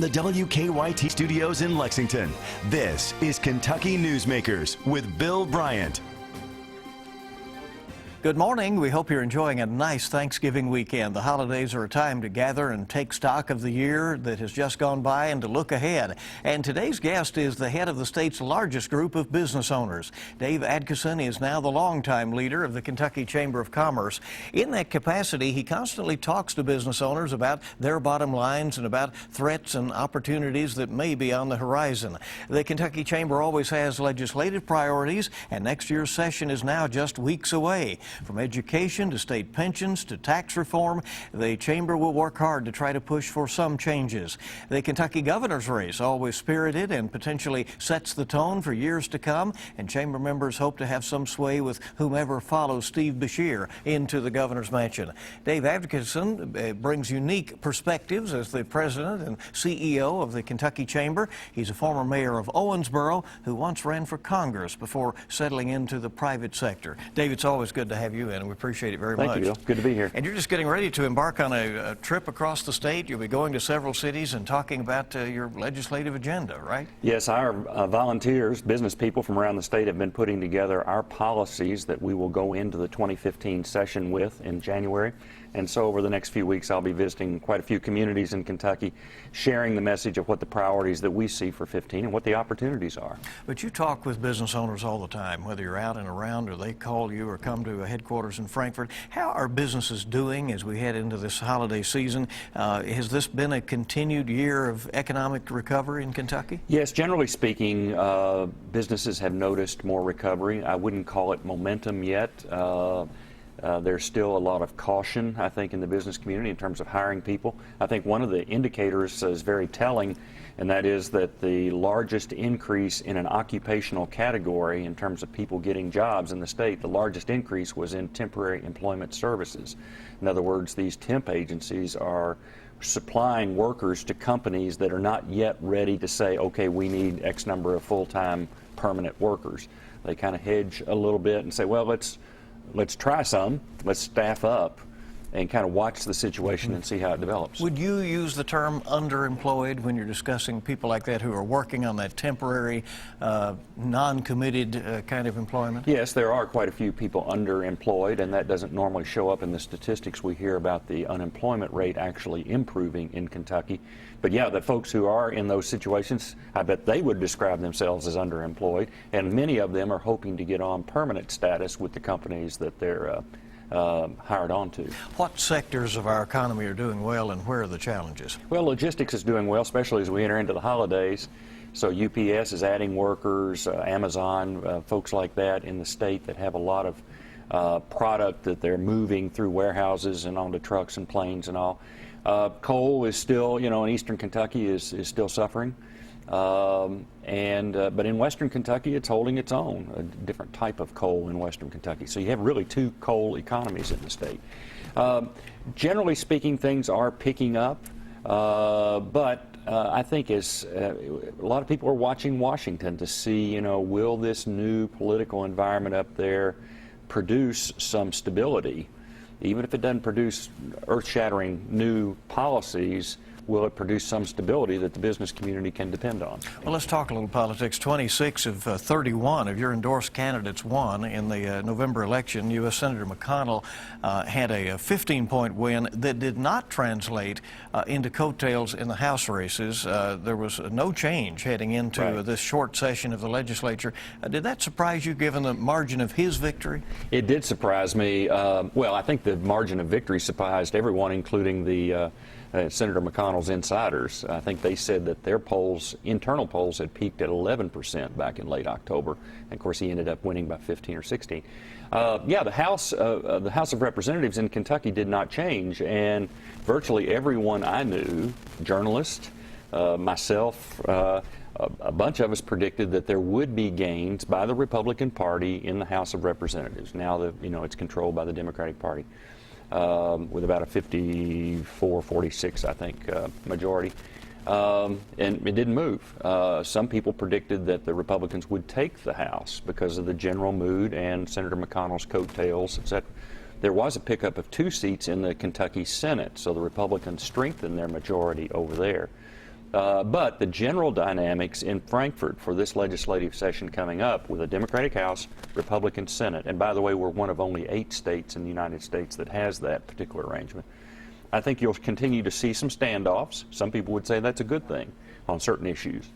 the WKYT studios in Lexington, this is Kentucky Newsmakers with Bill Bryant. Good morning. We hope you're enjoying a nice Thanksgiving weekend. The holidays are a time to gather and take stock of the year that has just gone by and to look ahead. And today's guest is the head of the state's largest group of business owners. Dave Adkison is now the longtime leader of the Kentucky Chamber of Commerce. In that capacity, he constantly talks to business owners about their bottom lines and about threats and opportunities that may be on the horizon. The Kentucky Chamber always has legislative priorities, and next year's session is now just weeks away. From education to state pensions to tax reform, the Chamber will work hard to try to push for some changes. The Kentucky governor's race, always spirited and potentially sets the tone for years to come, and Chamber members hope to have some sway with whomever follows Steve Beshear into the governor's mansion. Dave Adkison brings unique perspectives as the president and CEO of the Kentucky Chamber. He's a former mayor of Owensboro who once ran for Congress before settling into the private sector. Dave, it's always good to have you in, and we appreciate it very much. Thank you, Bill. Good to be here. And you're just getting ready to embark on a trip across the state. You'll be going to several cities and talking about your legislative agenda, right? Yes, our volunteers, business people from around the state have been putting together our policies that we will go into the 2015 session with in January. And so over the next few weeks, I'll be visiting quite a few communities in Kentucky, sharing the message of what the priorities that we see for 15 and what the opportunities are. But you talk with business owners all the time, whether you're out and around or they call you or come to a headquarters in Frankfort. How are businesses doing as we head into this holiday season? Has this been a continued year of economic recovery in Kentucky? Yes, generally speaking, businesses have noticed more recovery. I wouldn't call it momentum yet. There's still a lot of caution, I think, in the business community in terms of hiring people. I think one of the indicators is very telling, and that is that the largest increase in an occupational category in terms of people getting jobs in the state, the largest increase was in temporary employment services. In other words, these temp agencies are supplying workers to companies that are not yet ready to say, okay, we need X number of full-time permanent workers. They kind of hedge a little bit and say, well, let's try some, let's staff up and kind of watch the situation and see how it develops. Would you use the term underemployed when you're discussing people like that who are working on that temporary, non-committed kind of employment? Yes, there are quite a few people underemployed, and that doesn't normally show up in the statistics we hear about the unemployment rate actually improving in Kentucky. But yeah, the folks who are in those situations, I bet they would describe themselves as underemployed, and many of them are hoping to get on permanent status with the companies that they're hired onto. What sectors of our economy are doing well, and where are the challenges? Well, logistics is doing well, especially as we enter into the holidays. So UPS is adding workers, Amazon, folks like that in the state that have a lot of product that they're moving through warehouses and onto trucks and planes and all. Coal is still, in eastern Kentucky is still suffering. But in western Kentucky, it's holding its own, a different type of coal in western Kentucky. So you have really two coal economies in the state. Generally speaking, things are picking up, but I think as a lot of people are watching Washington to see, will this new political environment up there produce some stability? Even if it doesn't produce earth-shattering new policies, will it produce some stability that the business community can depend on? Well, let's talk a little politics. 26 of 31 of your endorsed candidates won in the November election. U.S. Senator McConnell had a 15-point win that did not translate into coattails in the House races. There was no change heading into this short session of the legislature. Did that surprise you, given the margin of his victory? It did surprise me. Well, I think the margin of victory surprised everyone, including the Senator McConnell's insiders. I think they said that their polls, internal polls, had peaked at 11% back in late October. And of course, he ended up winning by 15 or 16. Yeah, the House of Representatives in Kentucky did not change, and virtually everyone I knew, journalists, myself, a bunch of us predicted that there would be gains by the Republican Party in the House of Representatives. Now that it's controlled by the Democratic Party. With about a 54-46, I think, majority. And it didn't move. Some people predicted that the Republicans would take the House because of the general mood and Senator McConnell's coattails, etc. There was a pickup of 2 seats in the Kentucky Senate, so the Republicans strengthened their majority over there. But the general dynamics in Frankfurt for this legislative session coming up with a Democratic House, Republican Senate, and by the way, we're one of only 8 states in the United States that has that particular arrangement. I think you'll continue to see some standoffs. Some people would say that's a good thing on certain issues.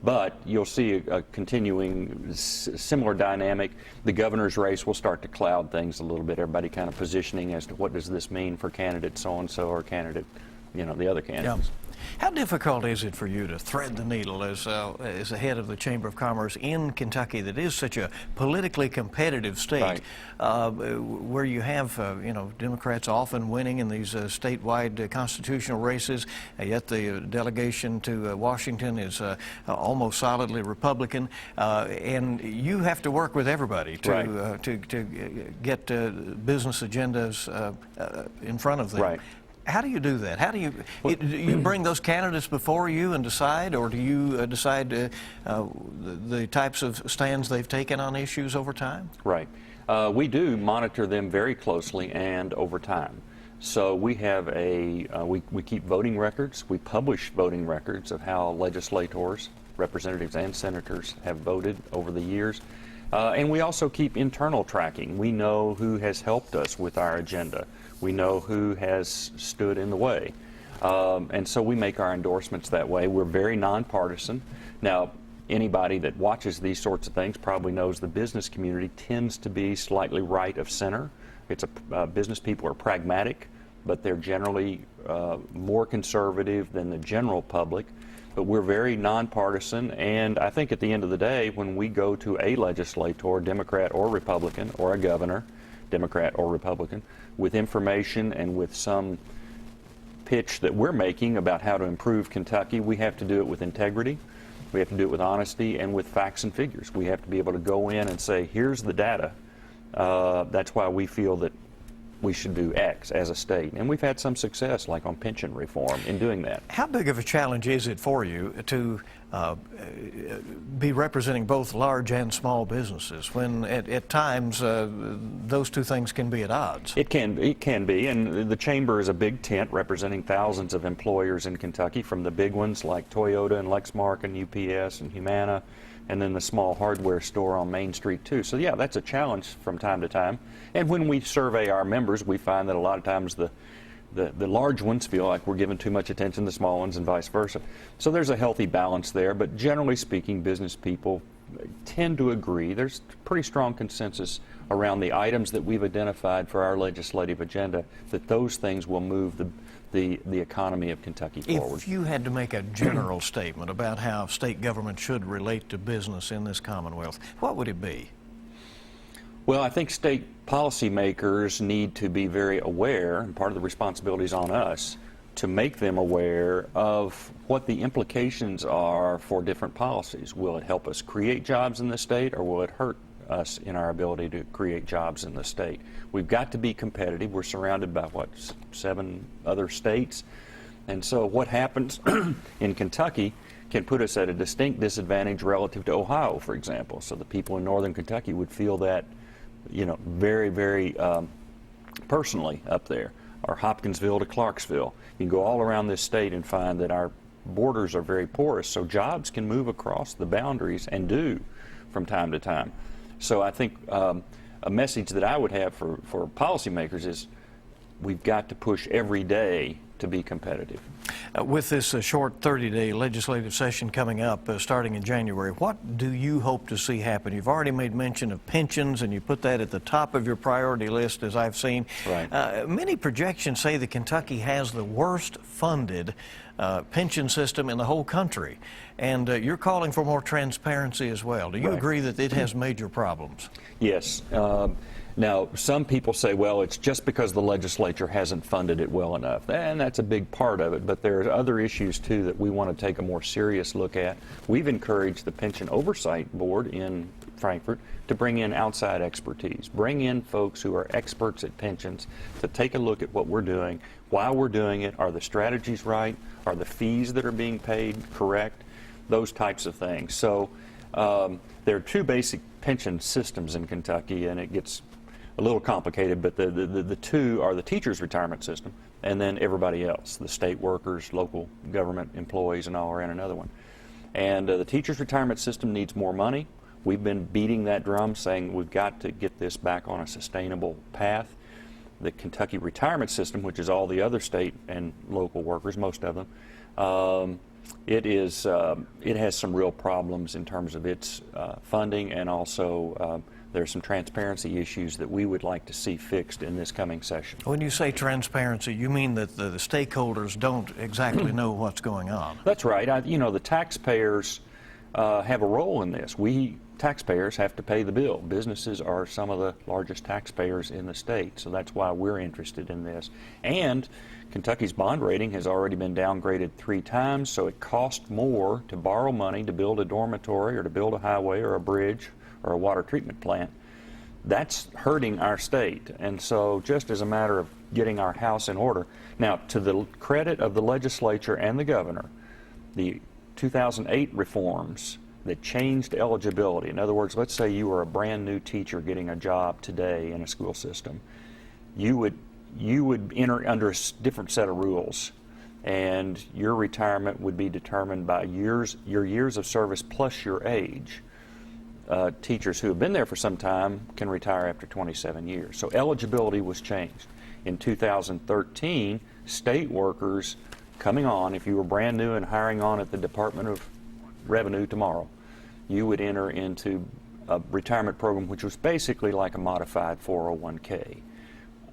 But you'll see a continuing similar dynamic. The governor's race will start to cloud things a little bit. Everybody kind of positioning as to what does this mean for candidate so-and-so or candidate, the other candidates. Yeah. How difficult is it for you to thread the needle as the head of the Chamber of Commerce in Kentucky, that is such a politically competitive state, right, where you have Democrats often winning in these statewide constitutional races, yet the delegation to Washington is almost solidly Republican, and you have to work with everybody to right, to get business agendas in front of them. Right. How do you do that? How do you bring those candidates before you and decide, or do you decide the types of stands they've taken on issues over time? Right. We do monitor them very closely and over time. So we have we keep voting records. We publish voting records of how legislators, representatives, and senators have voted over the years. And we also keep internal tracking. We know who has helped us with our agenda. We know who has stood in the way. And so we make our endorsements that way. We're very nonpartisan. Now, anybody that watches these sorts of things probably knows the business community tends to be slightly right of center. It's business people are pragmatic, but they're generally more conservative than the general public. But we're very nonpartisan, and I think at the end of the day, when we go to a legislator, Democrat or Republican, or a governor, Democrat or Republican, with information and with some pitch that we're making about how to improve Kentucky, we have to do it with integrity, we have to do it with honesty, and with facts and figures. We have to be able to go in and say, here's the data. That's why we feel that we should do X as a state. And we've had some success, like on pension reform, in doing that. How big of a challenge is it for you to be representing both large and small businesses when at times those two things can be at odds? It can be, and the Chamber is a big tent representing thousands of employers in Kentucky, from the big ones like Toyota and Lexmark and UPS and Humana, and then the small hardware store on Main Street too. So yeah, that's a challenge from time to time. And when we survey our members, we find that a lot of times the large ones feel like we're giving too much attention to the small ones and vice versa. So there's a healthy balance there, but generally speaking, business people tend to agree. There's pretty strong consensus around the items that we've identified for our legislative agenda, that those things will move the economy of Kentucky forward. If you had to make a general statement about how state government should relate to business in this Commonwealth, what would it be? Well, I think state policymakers need to be very aware, and part of the responsibility is on us, to make them aware of what the implications are for different policies. Will it help us create jobs in the state, or will it hurt us in our ability to create jobs in the state? We've got to be competitive. We're surrounded by, 7 other states? And so what happens in Kentucky can put us at a distinct disadvantage relative to Ohio, for example. So the people in northern Kentucky would feel that, very, very personally up there, or Hopkinsville to Clarksville. You can go all around this state and find that our borders are very porous, so jobs can move across the boundaries, and do from time to time. So I think a message that I would have for policymakers is we've got to push every day to be competitive. With this short 30-day legislative session coming up starting in January, what do you hope to see happen? You've already made mention of pensions, and you put that at the top of your priority list, as I've seen. Right. Many projections say that Kentucky has the worst funded pension system in the whole country, and you're calling for more transparency as well. Do you Right. agree that it has major problems? Yes. Now, some people say, well, it's just because the legislature hasn't funded it well enough, and that's a big part of it, but there are other issues, too, that we want to take a more serious look at. We've encouraged the Pension Oversight Board in Frankfurt to bring in outside expertise, bring in folks who are experts at pensions to take a look at what we're doing, why we're doing it, are the strategies right, are the fees that are being paid correct, those types of things. So there are 2 basic pension systems in Kentucky, and it gets a little complicated, but the two are the teachers' retirement system and then everybody else, the state workers, local government employees, and all are in another one. And the teachers' retirement system needs more money. We've been beating that drum, saying we've got to get this back on a sustainable path. The Kentucky retirement system, which is all the other state and local workers, most of them, it has some real problems in terms of its funding, and also there's some transparency issues that we would like to see fixed in this coming session. When you say transparency, you mean that the stakeholders don't exactly know what's going on? That's right. You know, the taxpayers have a role in this. We taxpayers have to pay the bill. Businesses are some of the largest taxpayers in the state, so that's why we're interested in this. And Kentucky's bond rating has already been downgraded 3 times, so it costs more to borrow money to build a dormitory or to build a highway or a bridge or a water treatment plant. That's hurting our state. And so just as a matter of getting our house in order. Now, to the credit of the legislature and the governor, the 2008 reforms that changed eligibility. In other words, let's say you were a brand new teacher getting a job today in a school system. You would enter under a different set of rules, and your retirement would be determined by your years of service plus your age. Teachers who have been there for some time can retire after 27 years. So eligibility was changed. In 2013, state workers coming on, if you were brand new and hiring on at the Department of Revenue tomorrow, you would enter into a retirement program which was basically like a modified 401k,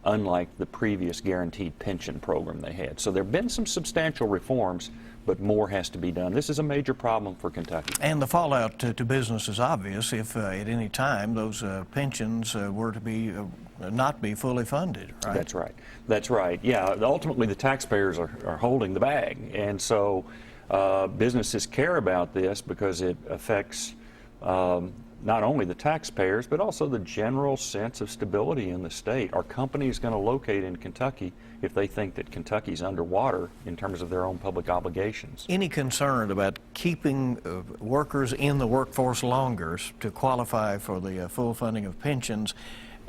unlike the previous guaranteed pension program they had. So there have been some substantial reforms, but more has to be done. This is a major problem for Kentucky. And the fallout to business is obvious if at any time those pensions were to be not be fully funded, right? That's right. That's right. Yeah, ultimately the taxpayers are holding the bag. And so businesses care about this because it affects not only the taxpayers, but also the general sense of stability in the state. Are companies going to locate in Kentucky if they think that Kentucky's underwater in terms of their own public obligations? Any concern about keeping workers in the workforce longer to qualify for the full funding of pensions,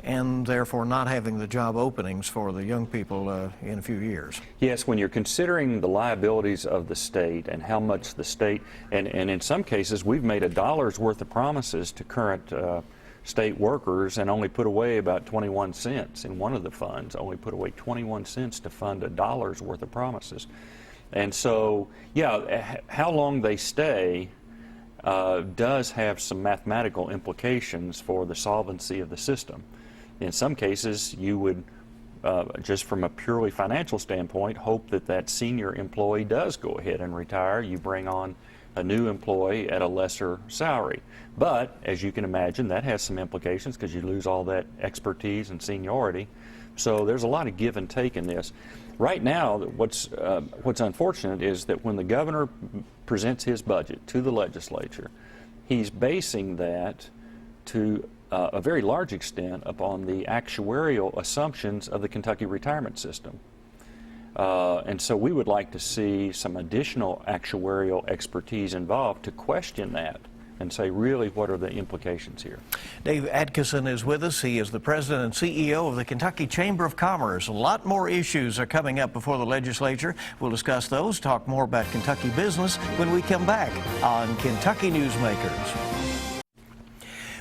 and therefore not having the job openings for the young people in a few years? Yes, when you're considering the liabilities of the state and how much the state, and in some cases we've made $1 worth of promises to current state workers and only put away about 21 cents in one of the funds, only put away 21 cents to fund $1 worth of promises. And so, yeah, how long they stay does have some mathematical implications for the solvency of the system. In some cases, you would, just from a purely financial standpoint, hope that that senior employee does go ahead and retire. You bring on a new employee at a lesser salary. But, as you can imagine, that has some implications because you lose all that expertise and seniority. So there's a lot of give and take in this. Right now, what's unfortunate is that when the governor presents his budget to the legislature, he's basing that to a very large extent upon the actuarial assumptions of the Kentucky retirement system. And so we would like to see some additional actuarial expertise involved to question that and say, really, what are the implications here? Dave Atkinson is with us. He is the president and CEO of the Kentucky Chamber of Commerce. A lot more issues are coming up before the legislature. We'll discuss those, talk more about Kentucky business when we come back on Kentucky Newsmakers.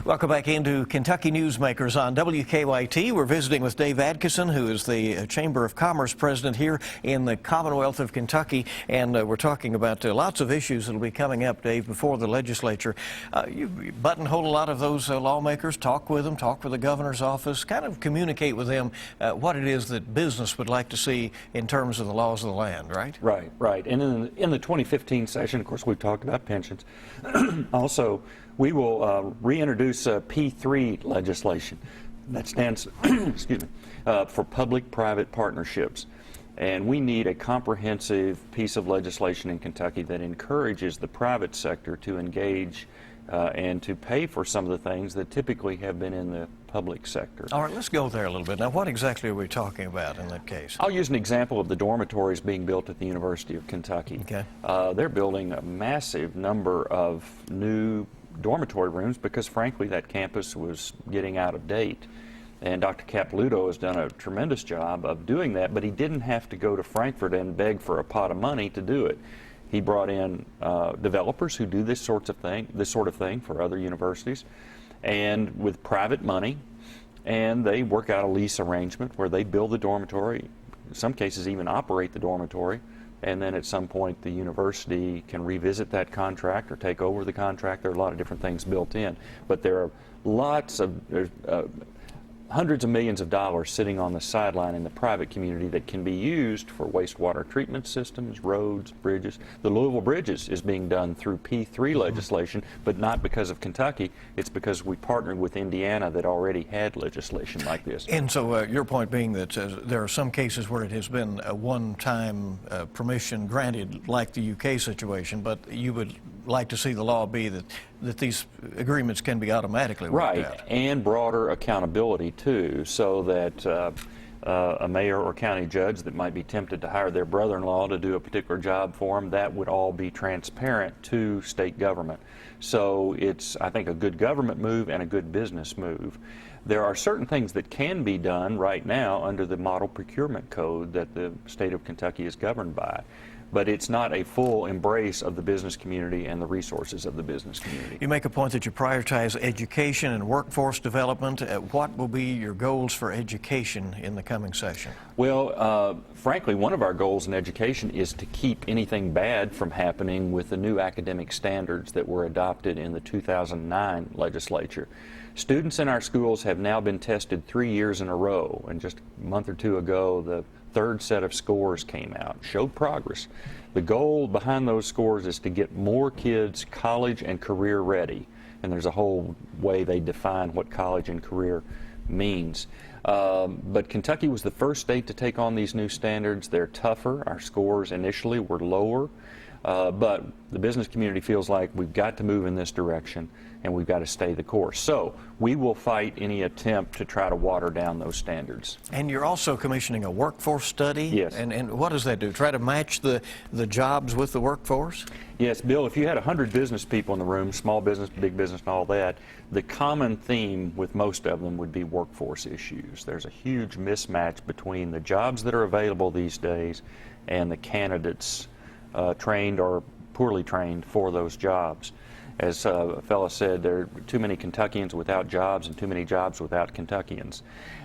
Welcome back into Kentucky Newsmakers on WKYT. We're visiting with Dave Atkinson, who is the Chamber of Commerce president here in the Commonwealth of Kentucky, and we're talking about lots of issues that will be coming up, Dave, before the legislature. You buttonhole a lot of those lawmakers, talk with them, talk with the governor's office, kind of communicate with them what it is that business would like to see in terms of the laws of the land, right? Right, right. And in the 2015 session, of course, we've talked about pensions. Also, we will reintroduce P3 legislation. That stands excuse me, for public-private partnerships. And we need a comprehensive piece of legislation in Kentucky that encourages the private sector to engage and to pay for some of the things that typically have been in the public sector. All right, let's go there a little bit. Now, what exactly are we talking about in that case? I'll use an example of the dormitories being built at the University of Kentucky. Okay. They're building a massive number of new dormitory rooms because, frankly, that campus was getting out of date. And Dr. Capilouto has done a tremendous job of doing that, but he didn't have to go to Frankfurt and beg for a pot of money to do it. He brought in developers who do this sort of thing for other universities, and with private money, and they work out a lease arrangement where they build the dormitory, in some cases even operate the dormitory, and then at some point the university can revisit that contract or take over the contract. There are a lot of different things built in, but there are lots of hundreds of millions of dollars sitting on the sideline in the private community that can be used for wastewater treatment systems, roads, bridges. The Louisville Bridges is being done through P3 legislation, but not because of Kentucky. It's because we partnered with Indiana that already had legislation like this. And so your point being that there are some cases where it has been a one-time permission granted, like the UK situation, but you would like to see the law be that these agreements can be automatically worked out. Right, and broader accountability too, so that a mayor or county judge that might be tempted to hire their brother-in-law to do a particular job for them, that would all be transparent to state government. So it's, I think, a good government move and a good business move. There are certain things that can be done right now under the model procurement code that the state of Kentucky is governed by. But it's not a full embrace of the business community and the resources of the business community. You make a point that you prioritize education and workforce development. What will be your goals for education in the coming session? Well, frankly, one of our goals in education is to keep anything bad from happening with the new academic standards that were adopted in the 2009 legislature. Students in our schools have now been tested 3 years in a row, and just a month or two ago, the third set of scores came out, showed progress. The goal behind those scores is to get more kids college and career ready, and there's a whole way they define what college and career means. But Kentucky was the first state to take on these new standards. They're tougher. Our scores initially were lower, but the business community feels like we've got to move in this direction and we've got to stay the course. So we will fight any attempt to try to water down those standards. And you're also commissioning a workforce study? Yes. And what does that do? Try to match the jobs with the workforce? Yes, Bill, if you had 100 business people in the room, small business, big business, and all that, the common theme with most of them would be workforce issues. There's a huge mismatch between the jobs that are available these days and the candidates trained or poorly trained for those jobs. As a fellow said, there are too many Kentuckians without jobs and too many jobs without Kentuckians.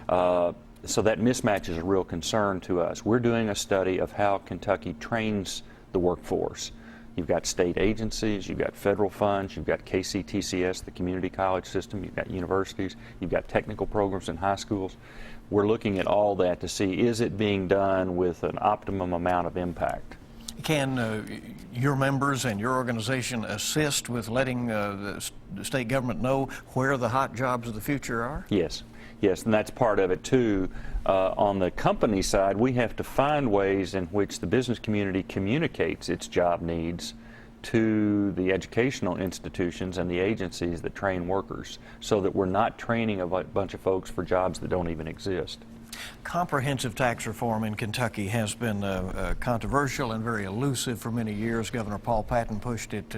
So that mismatch is a real concern to us. We're doing a study of how Kentucky trains the workforce. You've got state agencies, you've got federal funds, you've got KCTCS, the community college system, you've got universities, you've got technical programs in high schools. We're looking at all that to see, is it being done with an optimum amount of impact? Can your members and your organization assist with letting the state government know where the hot jobs of the future are? Yes. Yes, and that's part of it too. On the company side, we have to find ways in which the business community communicates its job needs to the educational institutions and the agencies that train workers, so that we're not training a bunch of folks for jobs that don't even exist. Comprehensive tax reform in Kentucky has been controversial and very elusive for many years. Governor Paul Patton pushed it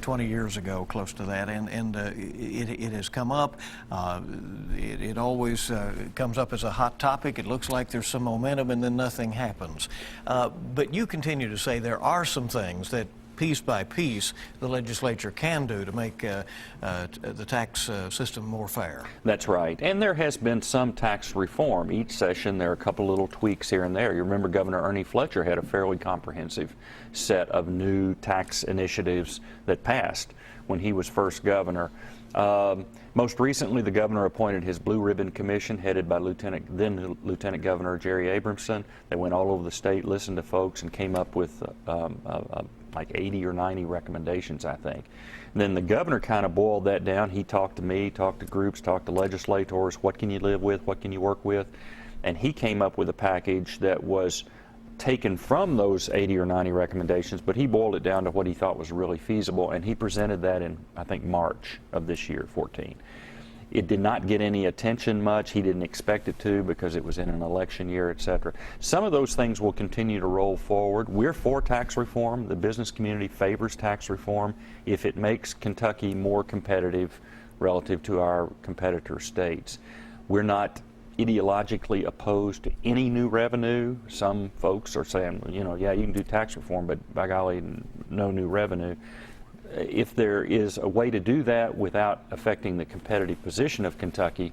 20 years ago, close to that, and it has come up. It always comes up as a hot topic. It looks like there's some momentum, and then nothing happens. But you continue to say there are some things that piece by piece the legislature can do to make the tax system more fair. That's right. And there has been some tax reform. Each session there are a couple little tweaks here and there. You remember Governor Ernie Fletcher had a fairly comprehensive set of new tax initiatives that passed when he was first governor. Most recently, the governor appointed his Blue Ribbon Commission headed by then Lieutenant Governor Jerry Abramson. They went all over the state, listened to folks, and came up with like 80 or 90 recommendations, I think. And then the governor kind of boiled that down. He talked to me, talked to groups, talked to legislators. What can you live with? What can you work with? And he came up with a package that was taken from those 80 or 90 recommendations, but he boiled it down to what he thought was really feasible, and he presented that in, I think, March of this year, 14. It did not get any attention much. He didn't expect it to because it was in an election year, etc. Some of those things will continue to roll forward. We're for tax reform. The business community favors tax reform if it makes Kentucky more competitive relative to our competitor states. We're not ideologically opposed to any new revenue. Some folks are saying, yeah, you can do tax reform, but by golly, no new revenue. If there is a way to do that without affecting the competitive position of Kentucky,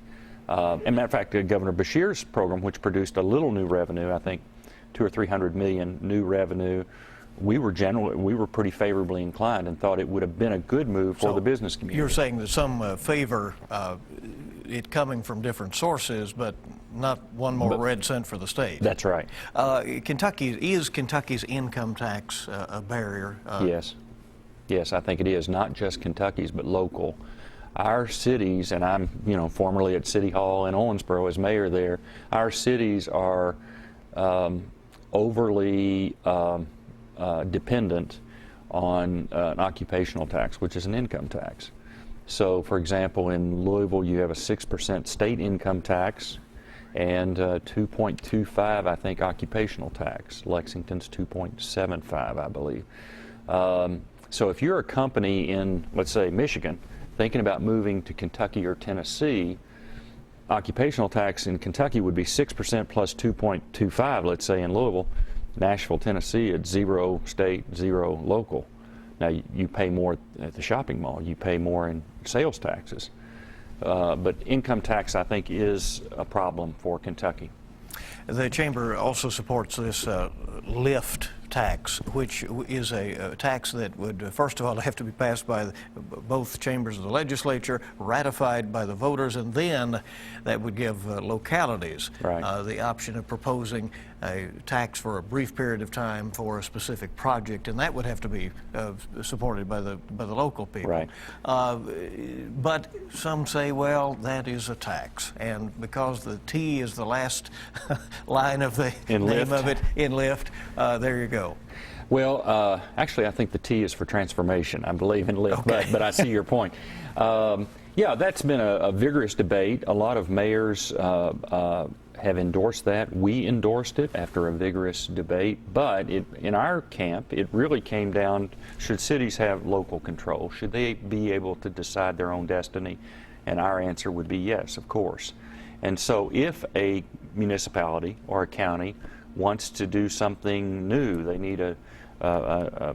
and matter of fact, Governor Beshear's program, which produced a little new revenue, I think 200 or 300 million new revenue, we were pretty favorably inclined and thought it would have been a good move for the business community. You're saying that some favor it coming from different sources, but not one more red cent for the state. That's right. Kentucky's income tax a barrier? Yes, I think it is, not just Kentucky's, but local. Our cities, and I'm, formerly at City Hall in Owensboro as mayor there, our cities are overly dependent on an occupational tax, which is an income tax. So, for example, in Louisville, you have a 6% state income tax and 2.25, I think, occupational tax. Lexington's 2.75, I believe. So if you're a company in, let's say, Michigan, thinking about moving to Kentucky or Tennessee, occupational tax in Kentucky would be 6% plus 2.25, let's say, in Louisville. Nashville, Tennessee, it's 0 state, 0 local. Now, you pay more at the shopping mall. You pay more in sales taxes. But income tax, I think, is a problem for Kentucky. The Chamber also supports this lift tax, which is a tax that would, first of all, have to be passed by both chambers of the legislature, ratified by the voters, and then that would give localities the option of proposing a tax for a brief period of time for a specific project, and that would have to be supported by the local people. Right. But some say, well, that is a tax, and because the T is the last line of the name of it in lift, there you go. Well, actually, I think the T is for transformation. I believe in lift, but I see your point. Yeah, that's been a vigorous debate. A lot of mayors have endorsed that. We endorsed it after a vigorous debate, but in our camp, it really came down, should cities have local control? Should they be able to decide their own destiny? And our answer would be yes, of course. And so if a municipality or a county wants to do something new, they need a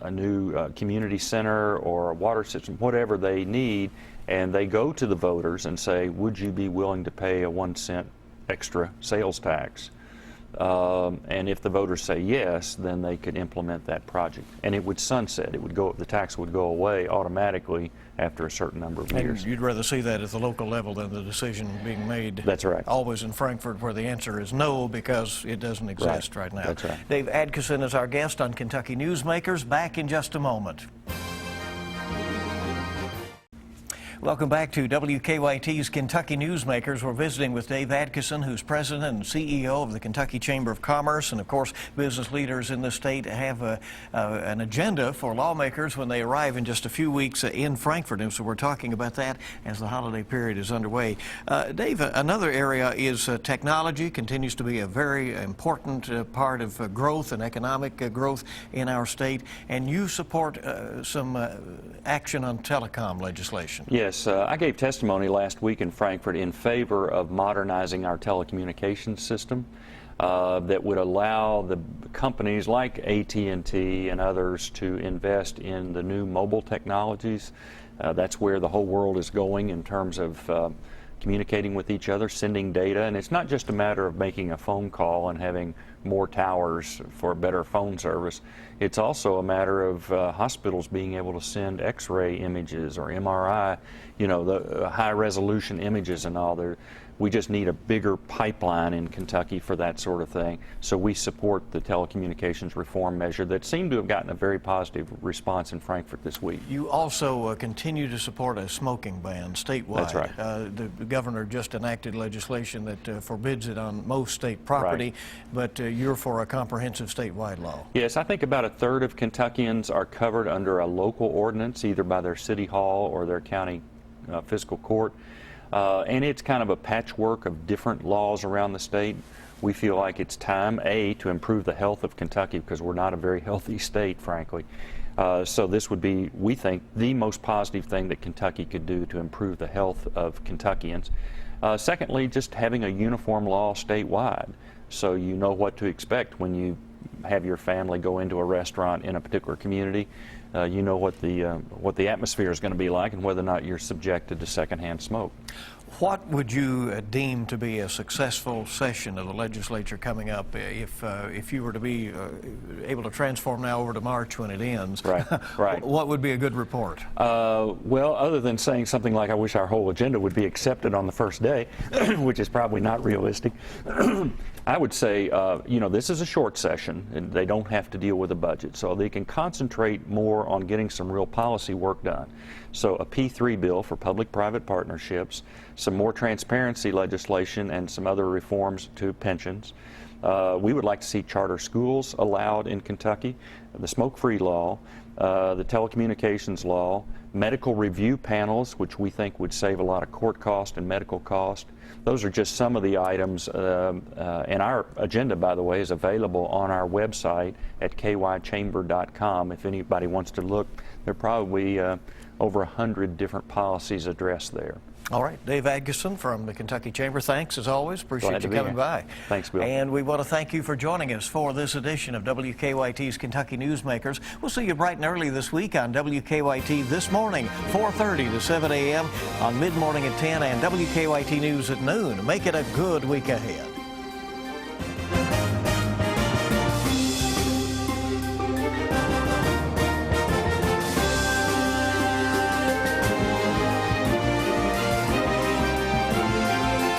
new community center or a water system, whatever they need, and they go to the voters and say, would you be willing to pay a 1 cent extra sales tax? And if the voters say yes, then they could implement that project. And it would sunset. The tax would go away automatically after a certain number of years. And you'd rather see that at the local level than the decision being made. That's right. Always in Frankfort, where the answer is no, because it doesn't exist right now. That's right. Dave Adkison is our guest on Kentucky Newsmakers. Back in just a moment. Welcome back to WKYT's Kentucky Newsmakers. We're visiting with Dave Adkison, who's president and CEO of the Kentucky Chamber of Commerce. And of course, business leaders in the state have an agenda for lawmakers when they arrive in just a few weeks in Frankfort. And so we're talking about that as the holiday period is underway. Dave, another area is technology. Continues to be a very important part of growth and economic growth in our state. And you support some action on telecom legislation. Yes. I gave testimony last week in Frankfort in favor of modernizing our telecommunications system that would allow the companies like AT&T and others to invest in the new mobile technologies. That's where the whole world is going in terms of communicating with each other, sending data. And it's not just a matter of making a phone call and having more towers for better phone service. It's also a matter of hospitals being able to send X-ray images or MRI, the high-resolution images and all. We just need a bigger pipeline in Kentucky for that sort of thing. So we support the telecommunications reform measure that seemed to have gotten a very positive response in Frankfort this week. You also continue to support a smoking ban statewide. That's right. The governor just enacted legislation that forbids it on most state property, but you're for a comprehensive statewide law. Yes, I think about a third of Kentuckians are covered under a local ordinance, either by their city hall or their county fiscal court. And it's kind of a patchwork of different laws around the state. We feel like it's time, to improve the health of Kentucky, because we're not a very healthy state, frankly. So this would be, we think, the most positive thing that Kentucky could do to improve the health of Kentuckians. Secondly, just having a uniform law statewide, so you know what to expect when you have your family go into a restaurant in a particular community. You know what the atmosphere is going to be like and whether or not you're subjected to secondhand smoke. What would you deem to be a successful session of the legislature coming up if you were to be able to transform now over to March when it ends? Right, right. What would be a good report? Well, other than saying something like, I wish our whole agenda would be accepted on the first day, which is probably not realistic, I would say, you know, this is a short session and they don't have to deal with a budget, so they can concentrate more on getting some real policy work done. So a P3 bill for public-private partnerships, some more transparency legislation, and some other reforms to pensions. We would like to see charter schools allowed in Kentucky, the smoke-free law, the telecommunications law, medical review panels, which we think would save a lot of court cost and medical cost. Those are just some of the items, and our agenda, by the way, is available on our website at kychamber.com. If anybody wants to look, there are probably over 100 different policies addressed there. All right, Dave Adkison from the Kentucky Chamber, thanks as always. Appreciate you coming by. Thanks, Bill. And we want to thank you for joining us for this edition of WKYT's Kentucky Newsmakers. We'll see you bright and early this week on WKYT This Morning, 4:30 to 7 a.m., on Mid-Morning at 10, and WKYT News at noon. Make it a good week ahead.